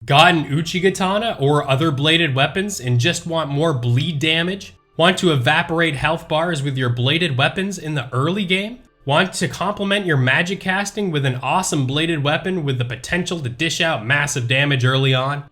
Got an uchigatana or other bladed weapons and just want more bleed damage? Want to evaporate health bars with your bladed weapons in the early game? Want to complement your magic casting with an awesome bladed weapon with the potential to dish out massive damage early on?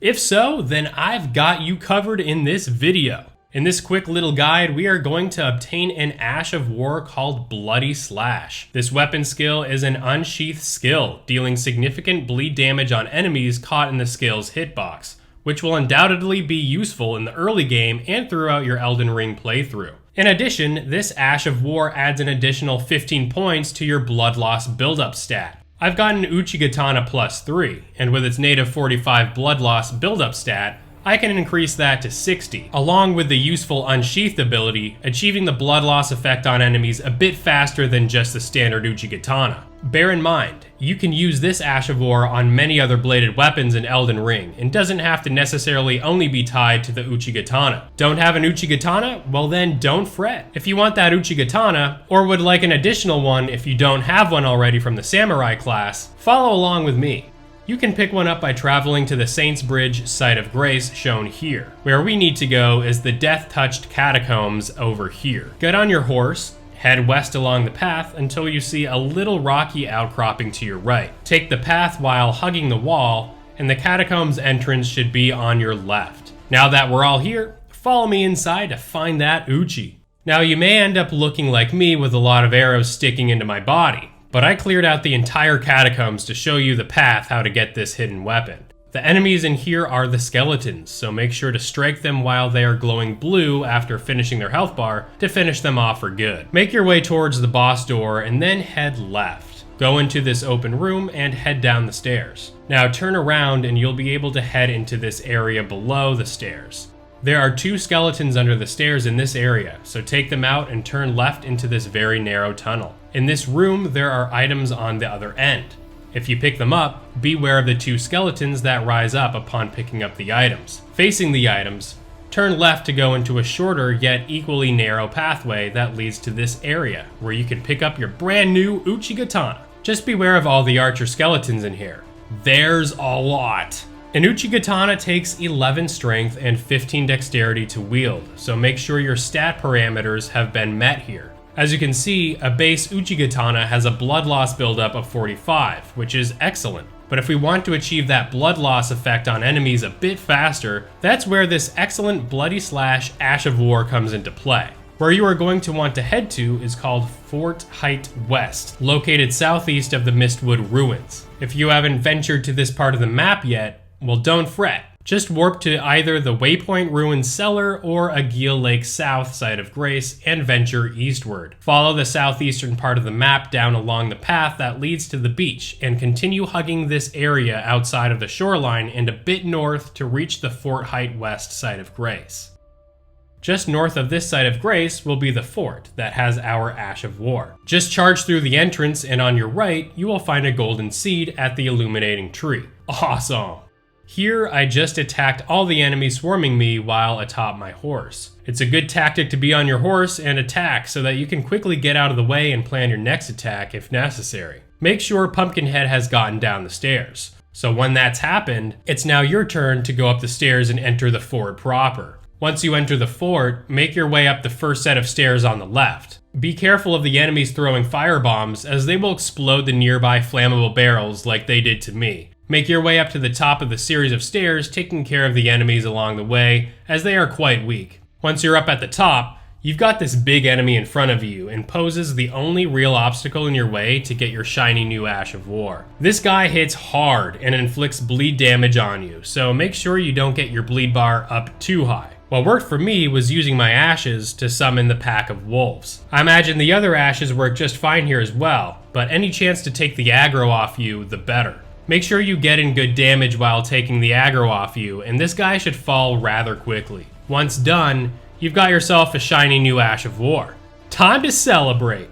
If so, then I've got you covered in this video. In this quick little guide, we are going to obtain an Ash of War called Bloody Slash. This weapon skill is an unsheathed skill, dealing significant bleed damage on enemies caught in the skill's hitbox, which will undoubtedly be useful in the early game and throughout your Elden Ring playthrough. In addition, this Ash of War adds an additional 15 points to your blood loss buildup stat. I've got an uchigatana +3, and with its native 45 blood loss buildup stat, I can increase that to 60, along with the useful Unsheathed ability, achieving the blood loss effect on enemies a bit faster than just the standard uchigatana. Bear in mind, you can use this Ash of War on many other bladed weapons in Elden Ring, and doesn't have to necessarily only be tied to the uchigatana. Don't have an uchigatana? Well then, don't fret. If you want that uchigatana, or would like an additional one if you don't have one already from the samurai class, follow along with me. You can pick one up by traveling to the Saint's Bridge Site of Grace shown here. Where we need to go is the Death-Touched Catacombs over here. Get on your horse, head west along the path until you see a little rocky outcropping to your right. Take the path while hugging the wall, and the catacombs entrance should be on your left. Now that we're all here, follow me inside to find that uchi. Now you may end up looking like me with a lot of arrows sticking into my body, but I cleared out the entire catacombs to show you the path how to get this hidden weapon. The enemies in here are the skeletons, so make sure to strike them while they are glowing blue after finishing their health bar to finish them off for good. Make your way towards the boss door and then head left. Go into this open room and head down the stairs. Now turn around and you'll be able to head into this area below the stairs. There are 2 skeletons under the stairs in this area, so take them out and turn left into this very narrow tunnel. In this room, there are items on the other end. If you pick them up, beware of the 2 skeletons that rise up upon picking up the items. Facing the items, turn left to go into a shorter yet equally narrow pathway that leads to this area, where you can pick up your brand new uchigatana. Just beware of all the archer skeletons in here. There's a lot. An uchigatana takes 11 strength and 15 dexterity to wield, so make sure your stat parameters have been met here. As you can see, a base uchigatana has a blood loss buildup of 45, which is excellent. But if we want to achieve that blood loss effect on enemies a bit faster, that's where this excellent Bloody Slash Ash of War comes into play. Where you are going to want to head to is called Fort Height West, located southeast of the Mistwood Ruins. If you haven't ventured to this part of the map yet, well, don't fret. Just warp to either the Waypoint Ruins cellar or Aguil Lake South Site of Grace and venture eastward. Follow the southeastern part of the map down along the path that leads to the beach and continue hugging this area outside of the shoreline and a bit north to reach the Fort Height West Site of Grace. Just north of this Site of Grace will be the fort that has our Ash of War. Just charge through the entrance and on your right, you will find a golden seed at the illuminating tree. Awesome! Here, I just attacked all the enemies swarming me while atop my horse. It's a good tactic to be on your horse and attack so that you can quickly get out of the way and plan your next attack if necessary. Make sure Pumpkinhead has gotten down the stairs. So when that's happened, it's now your turn to go up the stairs and enter the fort proper. Once you enter the fort, make your way up the first set of stairs on the left. Be careful of the enemies throwing firebombs, as they will explode the nearby flammable barrels like they did to me. Make your way up to the top of the series of stairs, taking care of the enemies along the way, as they are quite weak. Once you're up at the top, you've got this big enemy in front of you and poses the only real obstacle in your way to get your shiny new Ash of War. This guy hits hard and inflicts bleed damage on you, so make sure you don't get your bleed bar up too high. What worked for me was using my ashes to summon the pack of wolves. I imagine the other ashes work just fine here as well, but any chance to take the aggro off you, the better. Make sure you get in good damage while taking the aggro off you, and this guy should fall rather quickly. Once done, you've got yourself a shiny new Ash of War. Time to celebrate!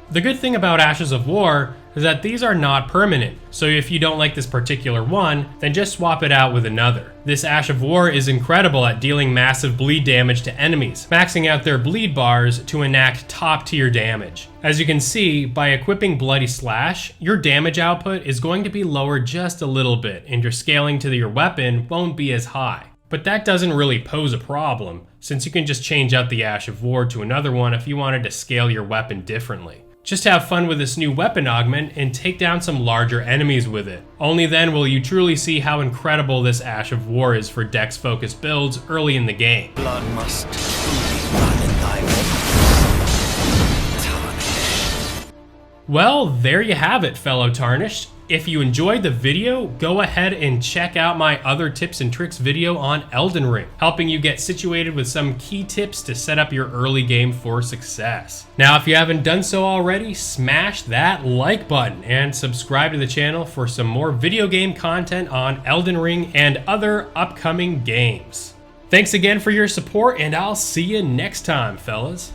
The good thing about Ashes of War is that these are not permanent, so if you don't like this particular one, then just swap it out with another. This Ash of War is incredible at dealing massive bleed damage to enemies, maxing out their bleed bars to enact top tier damage. As you can see, by equipping Bloody Slash, your damage output is going to be lowered just a little bit, and your scaling to your weapon won't be as high. But that doesn't really pose a problem, since you can just change out the Ash of War to another one if you wanted to scale your weapon differently. Just have fun with this new weapon augment and take down some larger enemies with it. Only then will you truly see how incredible this Ash of War is for dex-focused builds early in the game. Blood must truly run in thy veins, Tarnished. Well, there you have it, fellow Tarnished. If you enjoyed the video, go ahead and check out my other tips and tricks video on Elden Ring, helping you get situated with some key tips to set up your early game for success. Now, if you haven't done so already, smash that like button and subscribe to the channel for some more video game content on Elden Ring and other upcoming games. Thanks again for your support, and I'll see you next time, fellas.